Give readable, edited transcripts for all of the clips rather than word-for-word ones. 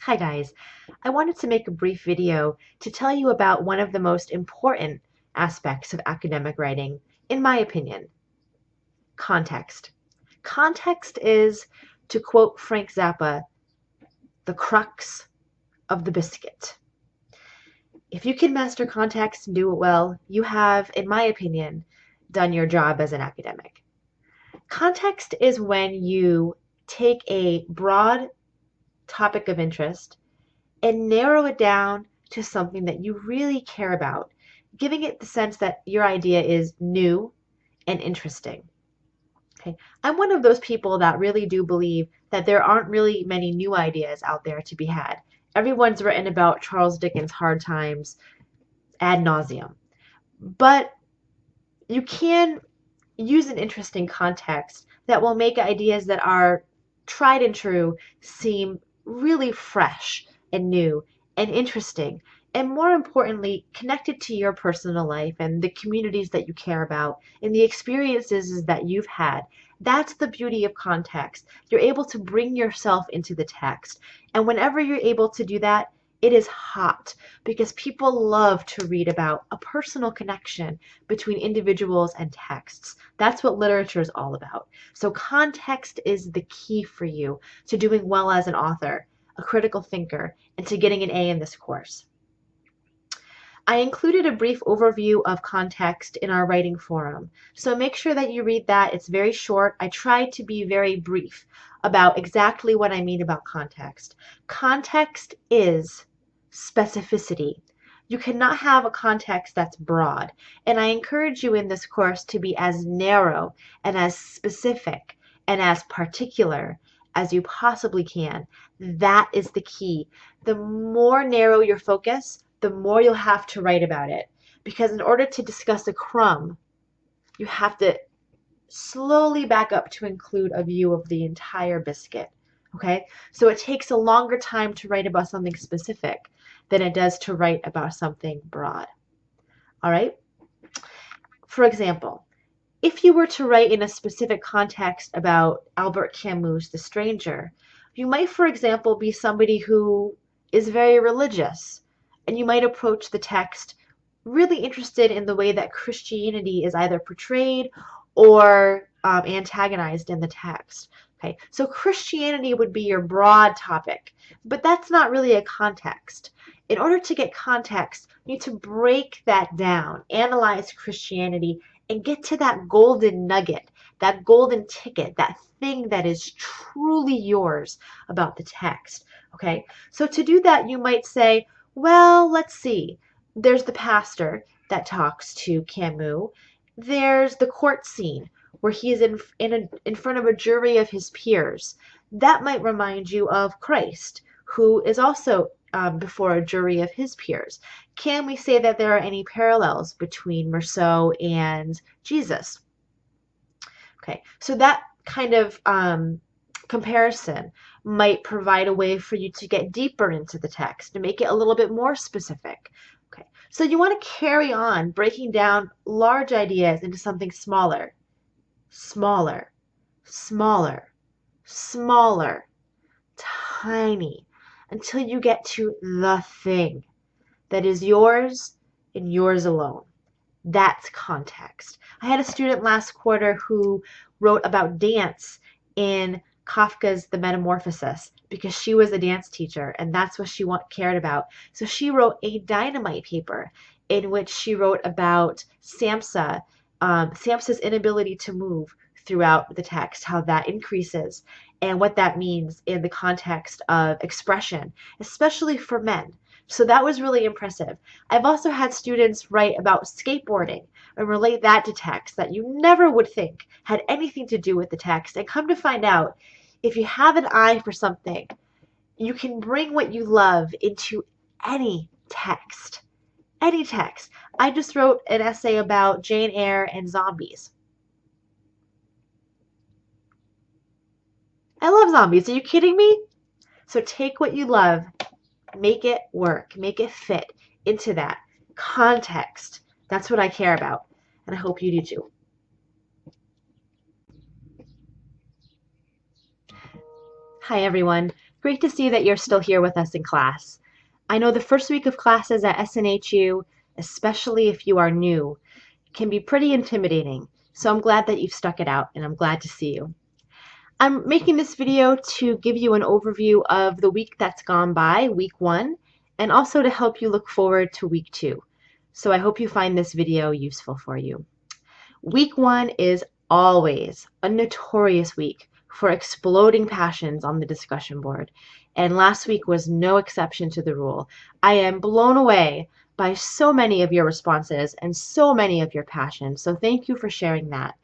Hi guys, I wanted to make a brief video to tell you about one of the most important aspects of academic writing, in my opinion, context. Context is, to quote Frank Zappa, the crux of the biscuit. If you can master context and do it well, you have, in my opinion, done your job as an academic. Context is when you take a broad topic of interest and narrow it down to something that you really care about, giving it the sense that your idea is new and interesting. Okay. I'm one of those people that really do believe that there aren't really many new ideas out there to be had. Everyone's written about Charles Dickens' hard times ad nauseum. But you can use an interesting context that will make ideas that are tried and true seem really fresh and new and interesting, and more importantly, connected to your personal life and the communities that you care about and the experiences that you've had. That's the beauty of context. You're able to bring yourself into the text. And whenever you're able to do that, it is hot because people love to read about a personal connection between individuals and texts. That's what literature is all about. So context is the key for you to doing well as an author, a critical thinker, and to getting an A in this course. I included a brief overview of context in our writing forum, so make sure that you read that. It's very short. I tried to be very brief about exactly what I mean about context. Context is specificity. You cannot have a context that's broad, and I encourage you in this course to be as narrow and as specific and as particular as you possibly can. That is the key. The more narrow your focus, the more you'll have to write about it. Because in order to discuss a crumb, you have to slowly back up to include a view of the entire biscuit. Okay? So it takes a longer time to write about something specific than it does to write about something broad. All right? For example, if you were to write in a specific context about Albert Camus' The Stranger, you might, for example, be somebody who is very religious, and you might approach the text really interested in the way that Christianity is either portrayed or antagonized in the text. Okay, so Christianity would be your broad topic, but that's not really a context. In order to get context, you need to break that down, analyze Christianity, and get to that golden nugget, that golden ticket, that thing that is truly yours about the text. Okay, so to do that, you might say, well, let's see. There's the pastor that talks to Camus. There's the court scene where he is in front of a jury of his peers. That might remind you of Christ, who is also before a jury of his peers. Can we say that there are any parallels between Rousseau and Jesus? Okay, so that kind of comparison might provide a way for you to get deeper into the text and make it a little bit more specific. Okay, so you want to carry on breaking down large ideas into something smaller, smaller, smaller, smaller, tiny, until you get to the thing that is yours and yours alone. That's context. I had a student last quarter who wrote about dance in Kafka's The Metamorphosis because she was a dance teacher and that's what she cared about. So she wrote a dynamite paper in which she wrote about Samsa's inability to move throughout the text, how that increases, and what that means in the context of expression, especially for men. So that was really impressive. I've also had students write about skateboarding and relate that to text that you never would think had anything to do with the text. And come to find out, if you have an eye for something, you can bring what you love into any text. Any text. I just wrote an essay about Jane Eyre and zombies. I love zombies. Are you kidding me? So take what you love, make it work, make it fit into that context. That's what I care about, and I hope you do too. Hi everyone. Great to see that you're still here with us in class. I know the first week of classes at SNHU, especially if you are new, can be pretty intimidating. So I'm glad that you've stuck it out, and I'm glad to see you. I'm making this video to give you an overview of the week that's gone by, week 1, and also to help you look forward to week 2. So I hope you find this video useful for you. Week 1 is always a notorious week for exploding passions on the discussion board, and last week was no exception to the rule. I am blown away by so many of your responses and so many of your passions, so thank you for sharing that.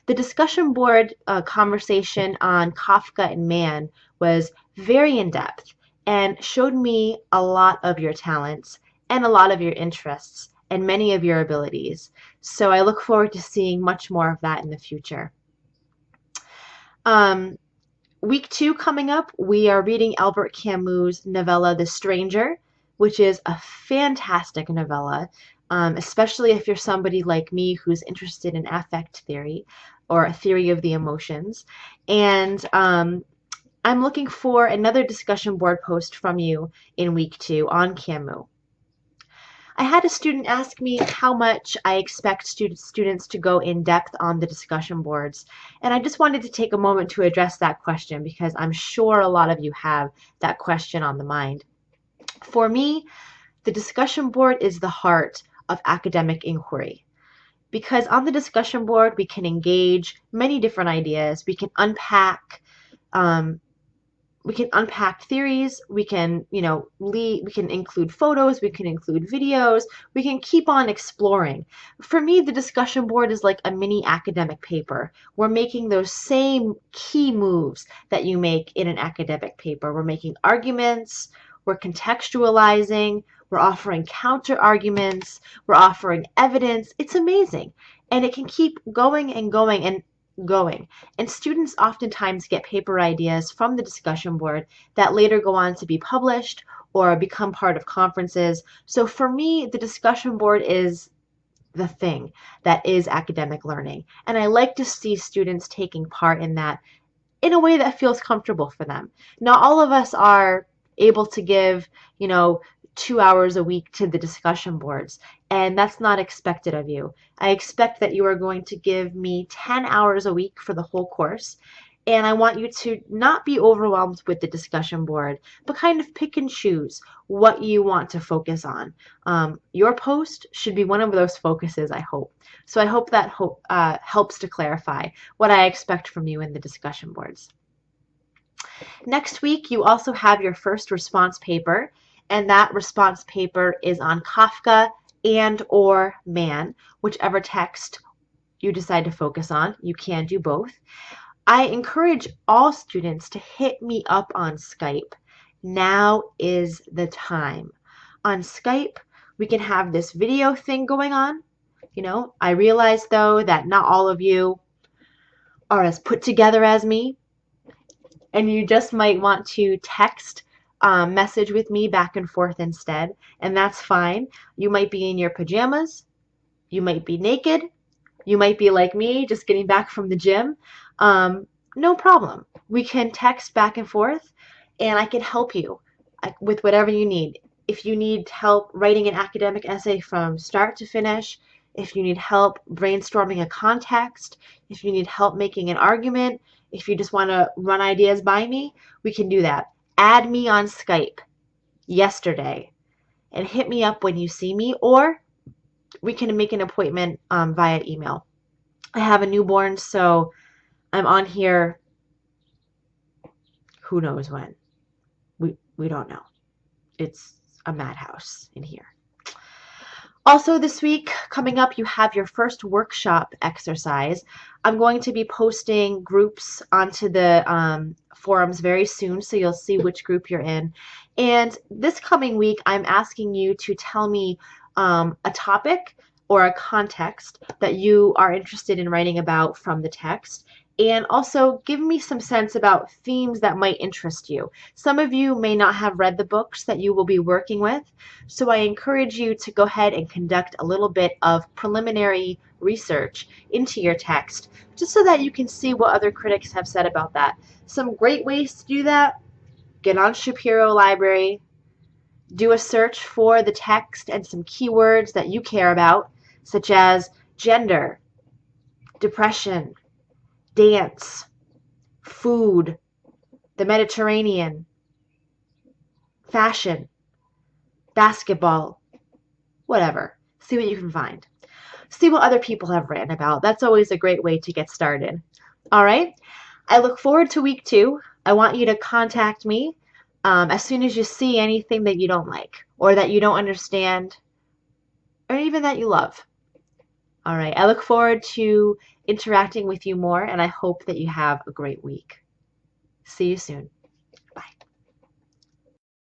The discussion board conversation on Kafka and Mann was very in-depth and showed me a lot of your talents and a lot of your interests and many of your abilities. So I look forward to seeing much more of that in the future. Week 2 coming up, we are reading Albert Camus' novella The Stranger, which is a fantastic novella. Especially if you're somebody like me who's interested in affect theory or a theory of the emotions. And I'm looking for another discussion board post from you in week 2 on Camus. I had a student ask me how much I expect students to go in depth on the discussion boards, and I just wanted to take a moment to address that question because I'm sure a lot of you have that question on the mind. For me, the discussion board is the heart of academic inquiry, because on the discussion board we can engage many different ideas. We can unpack theories. We can we can include photos, we can include videos, we can keep on exploring. For me, the discussion board is like a mini academic paper. We're making those same key moves that you make in an academic paper. We're making arguments, we're contextualizing, we're offering counter arguments, we're offering evidence. It's amazing. And it can keep going and going and going. And students oftentimes get paper ideas from the discussion board that later go on to be published or become part of conferences. So for me, the discussion board is the thing that is academic learning. And I like to see students taking part in that in a way that feels comfortable for them. Not all of us are able to give, 2 hours a week to the discussion boards, and that's not expected of you. I expect that you are going to give me 10 hours a week for the whole course, and I want you to not be overwhelmed with the discussion board, but kind of pick and choose what you want to focus on. Your post should be one of those focuses, I hope. So I hope that helps to clarify what I expect from you in the discussion boards. Next week, you also have your first response paper, and that response paper is on Kafka and or Mann, whichever text you decide to focus on. You can do both. I encourage all students to hit me up on Skype. Now is the time. On Skype, we can have this video thing going on. I realize, though, that not all of you are as put together as me, and you just might want to text message with me back and forth instead, and that's fine. You might be in your pajamas, you might be naked, you might be like me, just getting back from the gym. No problem. We can text back and forth, and I can help you with whatever you need. If you need help writing an academic essay from start to finish, if you need help brainstorming a context, if you need help making an argument, if you just want to run ideas by me, we can do that. Add me on Skype yesterday and hit me up when you see me, or we can make an appointment via email. I have a newborn, so I'm on here who knows when. We don't know. It's a madhouse in here. Also this week, coming up, you have your first workshop exercise. I'm going to be posting groups onto the forums very soon, so you'll see which group you're in. And this coming week, I'm asking you to tell me a topic or a context that you are interested in writing about from the text, and also give me some sense about themes that might interest you. Some of you may not have read the books that you will be working with, so I encourage you to go ahead and conduct a little bit of preliminary research into your text, just so that you can see what other critics have said about that. Some great ways to do that get on Shapiro Library, do a search for the text and some keywords that you care about, such as gender, depression, dance, food, the Mediterranean, fashion, basketball, whatever. See what you can find. See what other people have written about. That's always a great way to get started. All right. I look forward to week 2. I want you to contact me as soon as you see anything that you don't like or that you don't understand or even that you love. All right. I look forward to interacting with you more, and I hope that you have a great week. See you soon.